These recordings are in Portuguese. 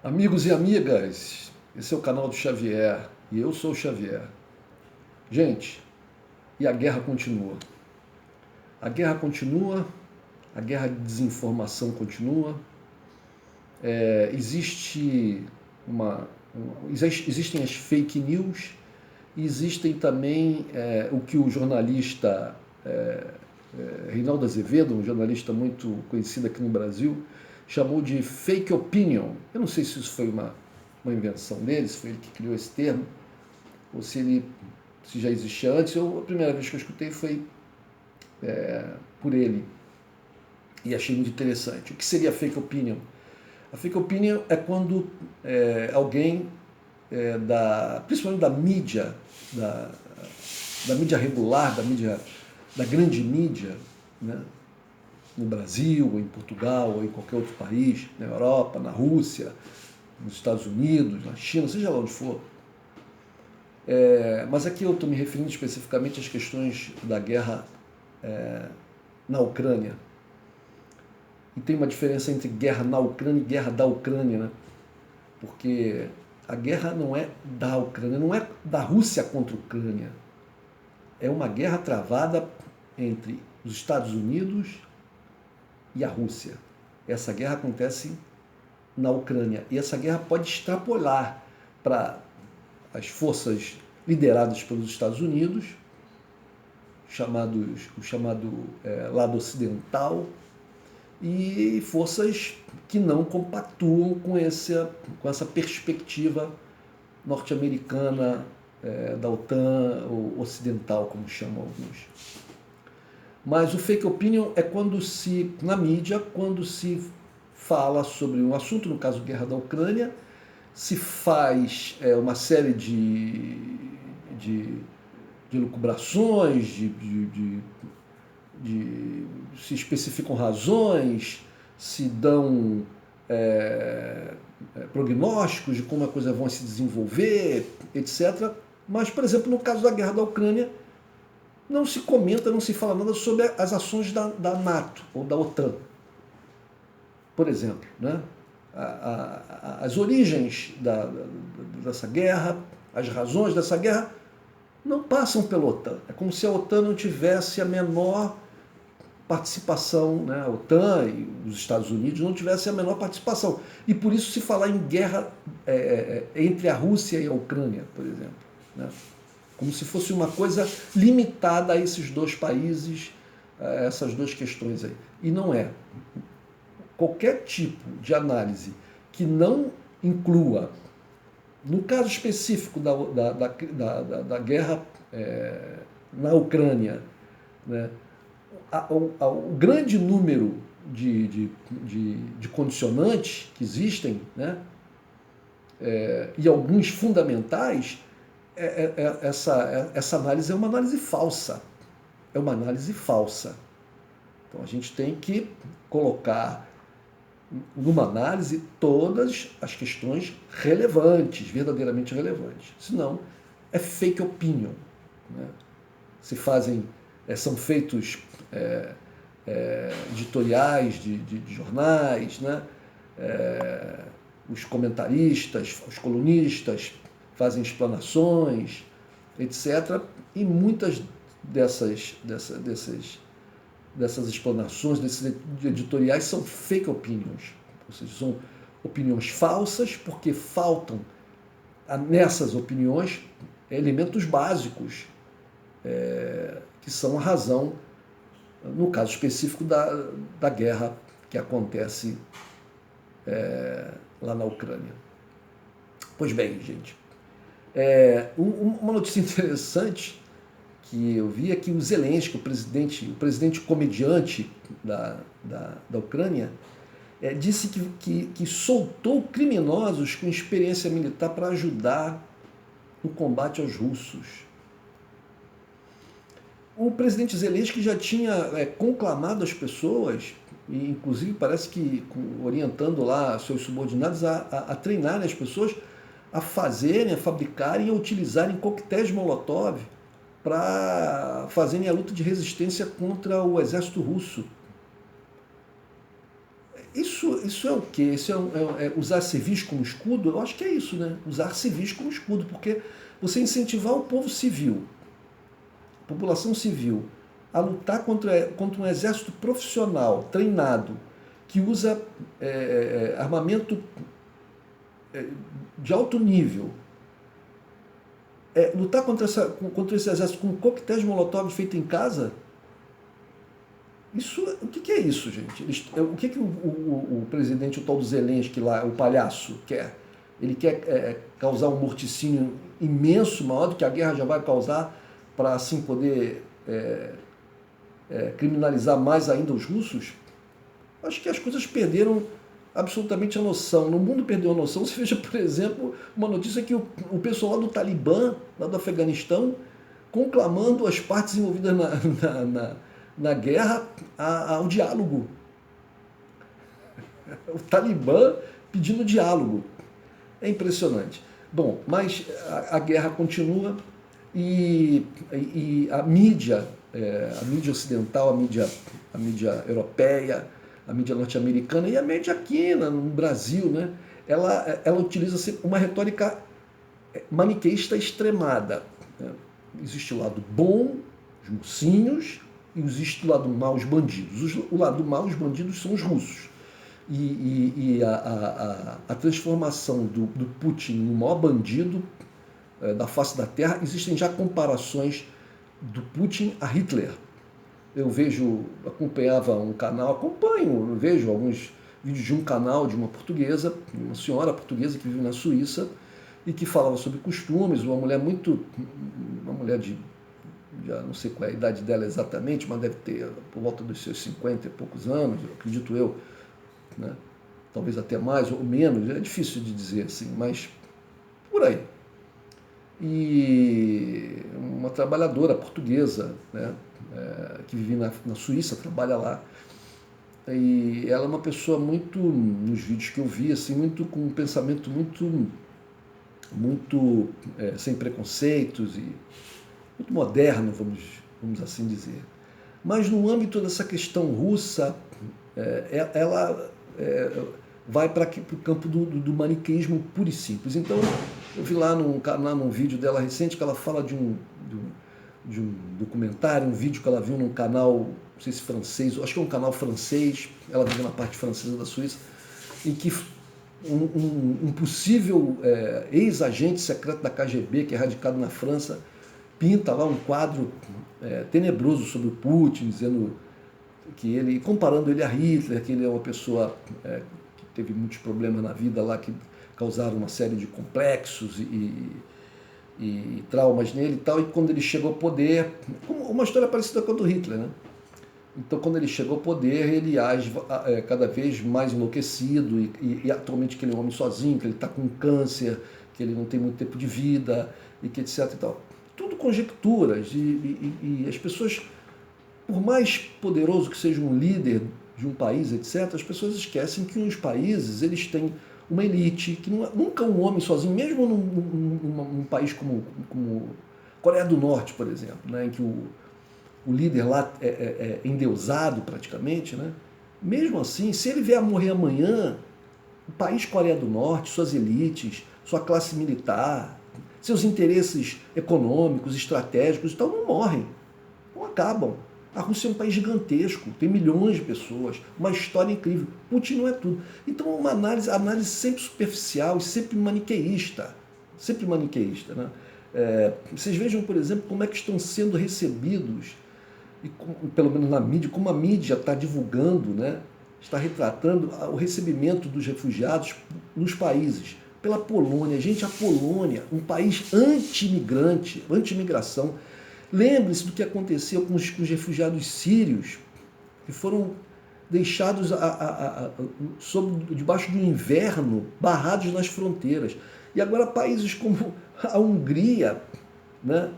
Amigos e amigas, esse é o canal do Xavier e eu sou o Xavier. Gente, e a guerra continua. A guerra continua, a guerra de desinformação continua. Existe existem as fake news e existem também o que o jornalista Reinaldo Azevedo, um jornalista muito conhecido aqui no Brasil, chamou de fake opinion. Eu não sei se isso foi uma invenção dele, se foi ele que criou esse termo, ou se já existia antes. A primeira vez que eu escutei foi por ele e achei muito interessante. O que seria fake opinion? A fake opinion é quando alguém, principalmente da mídia regular, da grande mídia, né, no Brasil, ou em Portugal, ou em qualquer outro país, na Europa, na Rússia, nos Estados Unidos, na China, seja lá onde for. Mas aqui eu estou me referindo especificamente às questões da guerra na Ucrânia. E tem uma diferença entre guerra na Ucrânia e guerra da Ucrânia, né? Porque a guerra não é da Ucrânia, não é da Rússia contra a Ucrânia. É uma guerra travada entre os Estados Unidos e a Rússia. Essa guerra acontece na Ucrânia e essa guerra pode extrapolar para as forças lideradas pelos Estados Unidos, o chamado lado ocidental, e forças que não compactuam com essa perspectiva norte-americana da OTAN, ou ocidental, como chamam alguns. Mas o fake opinion é na mídia, quando se fala sobre um assunto, no caso, guerra da Ucrânia, se faz uma série de lucubrações, se especificam razões, se dão prognósticos de como a coisa vai se desenvolver, etc. Mas, por exemplo, no caso da guerra da Ucrânia, não se comenta, não se fala nada sobre as ações da NATO ou da OTAN, por exemplo, né? As origens dessa guerra, as razões dessa guerra, não passam pela OTAN. É como se a OTAN não tivesse a menor participação, né? A OTAN e os Estados Unidos não tivessem a menor participação. E por isso se falar em guerra entre a Rússia e a Ucrânia, por exemplo, né? Como se fosse uma coisa limitada a esses dois países, a essas duas questões aí. E não é. Qualquer tipo de análise que não inclua, no caso específico da guerra na Ucrânia, né, o grande número de condicionantes que existem, né, e alguns fundamentais, essa análise é uma análise falsa. É uma análise falsa. Então a gente tem que colocar numa análise todas as questões relevantes, verdadeiramente relevantes. Senão, é fake opinion, né? São feitos editoriais de jornais, né? Os comentaristas, os colunistas fazem explanações, etc. E muitas dessas explanações, desses editoriais, são fake opinions. Ou seja, são opiniões falsas, porque faltam nessas opiniões elementos básicos, que são a razão, no caso específico da guerra que acontece lá na Ucrânia. Pois bem, gente, uma notícia interessante que eu vi é que o Zelensky, o presidente comediante da Ucrânia, disse que soltou criminosos com experiência militar para ajudar no combate aos russos. O presidente Zelensky já tinha conclamado as pessoas, e inclusive parece que orientando lá seus subordinados a treinarem as pessoas a fazerem, a fabricarem e a utilizarem coquetéis Molotov para fazerem a luta de resistência contra o exército russo. Isso é o quê? Isso é usar civis como escudo? Eu acho que é isso, né? Usar civis como escudo, porque você incentivar o povo civil, a população civil, a lutar contra um exército profissional, treinado, que usa armamento de alto nível, lutar contra esse exército com coquetéis Molotov feito em casa. O que é isso, gente? O que o presidente, o tal do Zelensky lá, o palhaço, quer? Ele quer causar um morticínio imenso, maior do que a guerra já vai causar, para assim poder criminalizar mais ainda os russos? Acho que as coisas perderam absolutamente a noção. No mundo perdeu a noção. Você veja, por exemplo, uma notícia que o pessoal lá do Talibã, lá do Afeganistão, conclamando as partes envolvidas na guerra ao diálogo. O Talibã pedindo diálogo. É impressionante. Bom, mas a guerra continua e a mídia ocidental, a mídia europeia, a mídia norte-americana e a mídia aqui no Brasil, né? Ela utiliza uma retórica maniqueísta extremada. Né? Existe o lado bom, os mocinhos, e existe o lado mau, os bandidos. O lado mau, os bandidos, são os russos. E a transformação do Putin no maior bandido da face da Terra, existem já comparações do Putin a Hitler. Eu acompanhava um canal, vejo alguns vídeos de um canal de uma portuguesa, uma senhora portuguesa que vive na Suíça e que falava sobre costumes, uma mulher de, já não sei qual é a idade dela exatamente, mas deve ter por volta dos seus 50 e poucos anos, acredito eu, né? Talvez até mais ou menos, é difícil de dizer assim, mas por aí. E uma trabalhadora portuguesa, né, que vive na Suíça, trabalha lá. E ela é uma pessoa muito, nos vídeos que eu vi, assim, muito com um pensamento muito sem preconceitos e muito moderno, vamos assim dizer. Mas no âmbito dessa questão russa, ela vai para o campo do maniqueísmo puro e simples. Então, eu vi lá num vídeo dela recente que ela fala de um documentário, um vídeo que ela viu num canal, não sei se francês, acho que é um canal francês, ela vive na parte francesa da Suíça, em que um possível ex-agente secreto da KGB, que é radicado na França, pinta lá um quadro tenebroso sobre o Putin, dizendo que comparando ele a Hitler, que ele é uma pessoa que teve muitos problemas na vida lá, que causaram uma série de complexos e traumas nele e tal, e quando ele chegou ao poder, uma história parecida com a do Hitler, né? Então, quando ele chegou ao poder, ele age cada vez mais enlouquecido e atualmente que ele é um homem sozinho, que ele está com câncer, que ele não tem muito tempo de vida e que etc e tal. Tudo conjecturas e as pessoas, por mais poderoso que seja um líder de um país, etc., as pessoas esquecem que os países eles têm uma elite, que nunca um homem sozinho, mesmo num país como Coreia do Norte, por exemplo, né, em que o líder lá é endeusado praticamente, né? Mesmo assim, se ele vier a morrer amanhã, o país Coreia do Norte, suas elites, sua classe militar, seus interesses econômicos, estratégicos, então não morrem, não acabam. A Rússia é um país gigantesco, tem milhões de pessoas, uma história incrível. Putin não é tudo. Então é uma análise sempre superficial e sempre maniqueísta. Sempre maniqueísta, né? Vocês vejam, por exemplo, como é que estão sendo recebidos, pelo menos na mídia, como a mídia está divulgando, né? Está retratando o recebimento dos refugiados nos países. Pela Polônia. Gente, a Polônia, um país anti-imigrante, anti-imigração. Lembre-se do que aconteceu com os refugiados sírios, que foram deixados debaixo do inverno, barrados nas fronteiras. E agora países como a Hungria, né,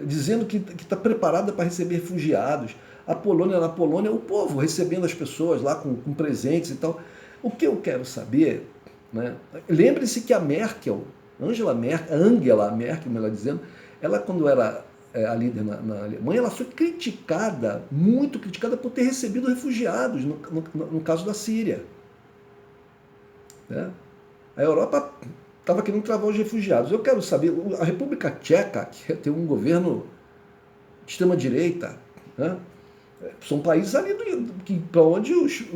dizendo que está preparada para receber refugiados. Na Polônia, o povo recebendo as pessoas lá com presentes e tal. O que eu quero saber, né, lembre-se que a Angela Merkel, melhor dizendo, ela quando era a líder na Alemanha, ela foi criticada, muito criticada, por ter recebido refugiados, no caso da Síria. Né? A Europa estava querendo travar os refugiados. Eu quero saber, a República Tcheca, que tem um governo de extrema-direita, né? São países ali para onde os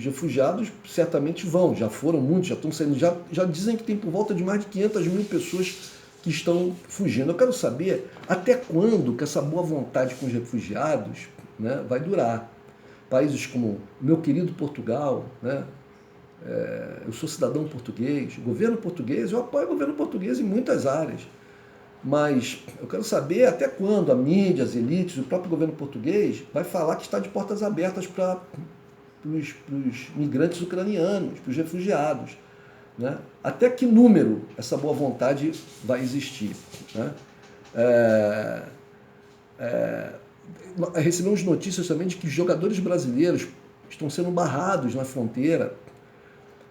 refugiados certamente vão, já foram muitos, já estão saindo, já dizem que tem por volta de mais de 500 mil pessoas que estão fugindo. Eu quero saber até quando que essa boa vontade com os refugiados, né, vai durar. Países como meu querido Portugal, né, eu sou cidadão português, governo português, eu apoio o governo português em muitas áreas. Mas eu quero saber até quando a mídia, as elites, o próprio governo português vai falar que está de portas abertas para os migrantes ucranianos, para os refugiados. Né? Até que número essa boa vontade vai existir? Né? Recebemos notícias também de que jogadores brasileiros estão sendo barrados na fronteira,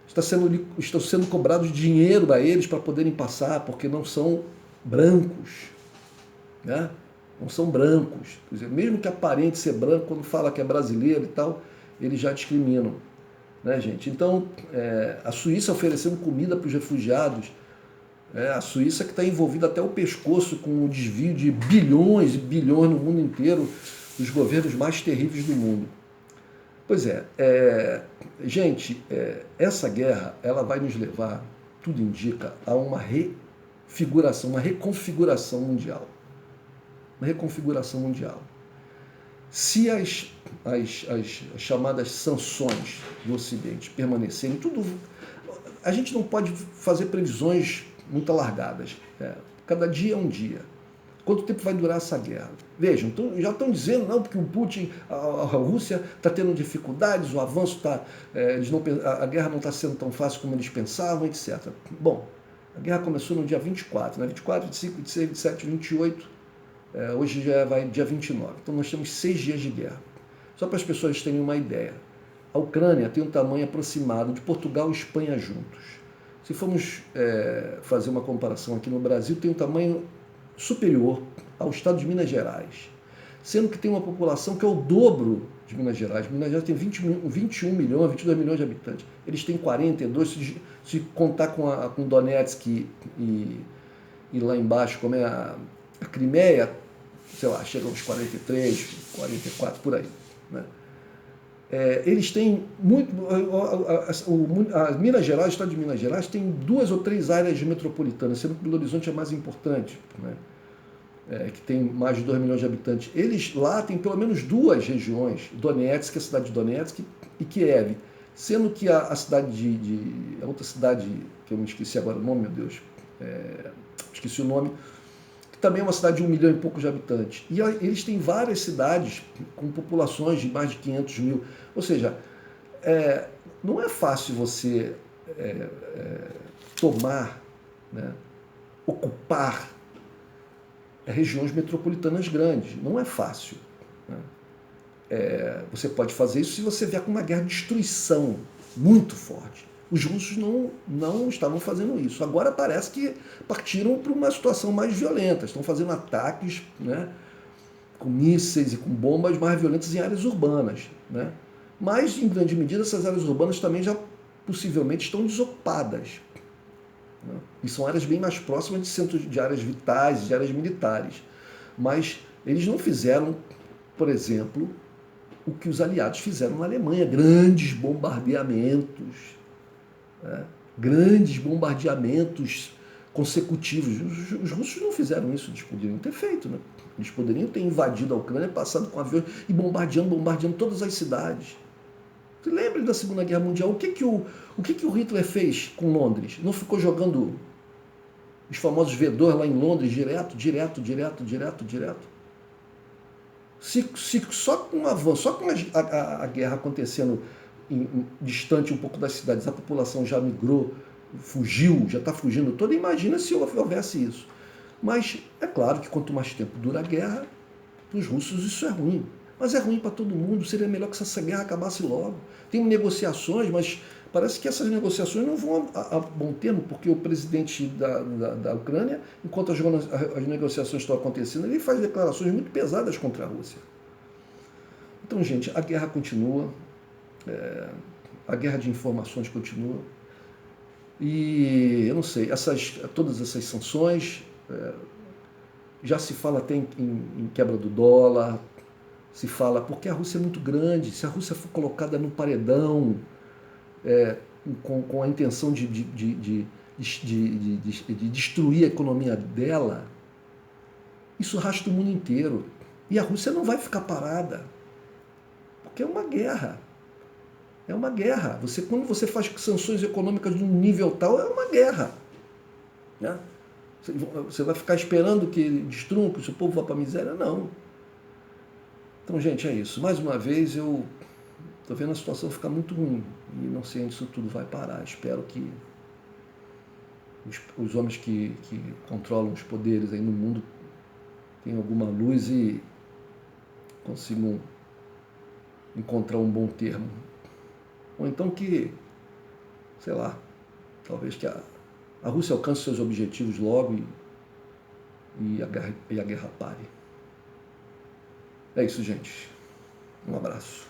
estão sendo cobrados dinheiro a eles para poderem passar, porque não são brancos, né? Não são brancos. Quer dizer, mesmo que aparente ser branco, quando fala que é brasileiro e tal, eles já discriminam, né, gente? Então, a Suíça oferecendo comida para os refugiados, a Suíça que está envolvida até o pescoço com o desvio de bilhões e bilhões no mundo inteiro, dos governos mais terríveis do mundo. Pois gente, essa guerra, ela vai nos levar, tudo indica, a uma reconfiguração mundial. Uma reconfiguração mundial. Se as chamadas sanções do Ocidente permanecerem, a gente não pode fazer previsões muito alargadas. Cada dia é um dia. Quanto tempo vai durar essa guerra? Vejam, então, já estão dizendo, não, porque o Putin, a Rússia está tendo dificuldades, o avanço está, a guerra não está sendo tão fácil como eles pensavam, etc. Bom, a guerra começou no dia 24, né? 24, 25, 26, 27, 28, hoje já vai dia 29. Então nós temos 6 dias de guerra. Só para as pessoas terem uma ideia, a Ucrânia tem um tamanho aproximado de Portugal e Espanha juntos. Se formos fazer uma comparação aqui no Brasil, tem um tamanho superior ao estado de Minas Gerais, sendo que tem uma população que é o dobro de Minas Gerais. Minas Gerais tem 21 milhões, 22 milhões de habitantes. Eles têm 42, se contar com Donetsk e lá embaixo, como é a Crimeia, sei lá, chega aos 43, 44, por aí. Né? Eles têm muito... Minas Gerais, o estado de Minas Gerais, tem 2 ou 3 áreas metropolitanas, sendo que Belo Horizonte é mais importante, né? Que tem mais de 2 milhões de habitantes. Eles lá têm pelo menos 2 regiões, Donetsk, a cidade de Donetsk, e Kiev, sendo que a cidade a outra cidade, que eu me esqueci agora o nome, meu Deus, esqueci o nome, que também é uma cidade de 1 milhão e poucos de habitantes. E eles têm várias cidades com populações de mais de 500 mil. Ou seja, não é fácil você tomar, né, ocupar regiões metropolitanas grandes. Não é fácil. Né? Você pode fazer isso se você vier com uma guerra de destruição muito forte. Os russos não estavam fazendo isso. Agora parece que partiram para uma situação mais violenta. Estão fazendo ataques, né, com mísseis e com bombas mais violentas em áreas urbanas. Né? Mas, em grande medida, essas áreas urbanas também já possivelmente estão desocupadas. Né? E são áreas bem mais próximas de centros de áreas vitais, de áreas militares. Mas eles não fizeram, por exemplo, o que os aliados fizeram na Alemanha, grandes bombardeamentos, né? Grandes bombardeamentos consecutivos. Os russos não fizeram isso, eles poderiam ter feito, né? Eles poderiam ter invadido a Ucrânia, passado com aviões e bombardeando todas as cidades. Você lembra da Segunda Guerra Mundial? O que o Hitler fez com Londres? Não ficou jogando os famosos V2 lá em Londres direto? Só com o avanço, só com a guerra acontecendo distante um pouco das cidades, a população já migrou, fugiu, já está fugindo toda. Imagina se houvesse isso. Mas é claro que quanto mais tempo dura a guerra, para os russos isso é ruim. Mas é ruim para todo mundo, seria melhor que essa guerra acabasse logo. Tem negociações, mas parece que essas negociações não vão a bom termo, porque o presidente da Ucrânia, enquanto as negociações estão acontecendo, ele faz declarações muito pesadas contra a Rússia. Então, gente, a guerra continua, a guerra de informações continua, e eu não sei, todas essas sanções, já se fala até em quebra do dólar, se fala, porque a Rússia é muito grande, se a Rússia for colocada no paredão, com a intenção de destruir a economia dela, isso arrasta o mundo inteiro. E a Rússia não vai ficar parada, porque é uma guerra. É uma guerra. Quando você faz sanções econômicas de um nível tal, é uma guerra. Né? Você vai ficar esperando que destruam, que o seu povo vá para a miséria? Não. Então, gente, é isso. Mais uma vez, eu estou vendo a situação ficar muito ruim e não sei onde isso tudo vai parar. Espero que os homens que controlam os poderes aí no mundo tenham alguma luz e consigam encontrar um bom termo. Ou então que, sei lá, talvez que a Rússia alcance seus objetivos logo e a guerra pare. É isso, gente. Um abraço.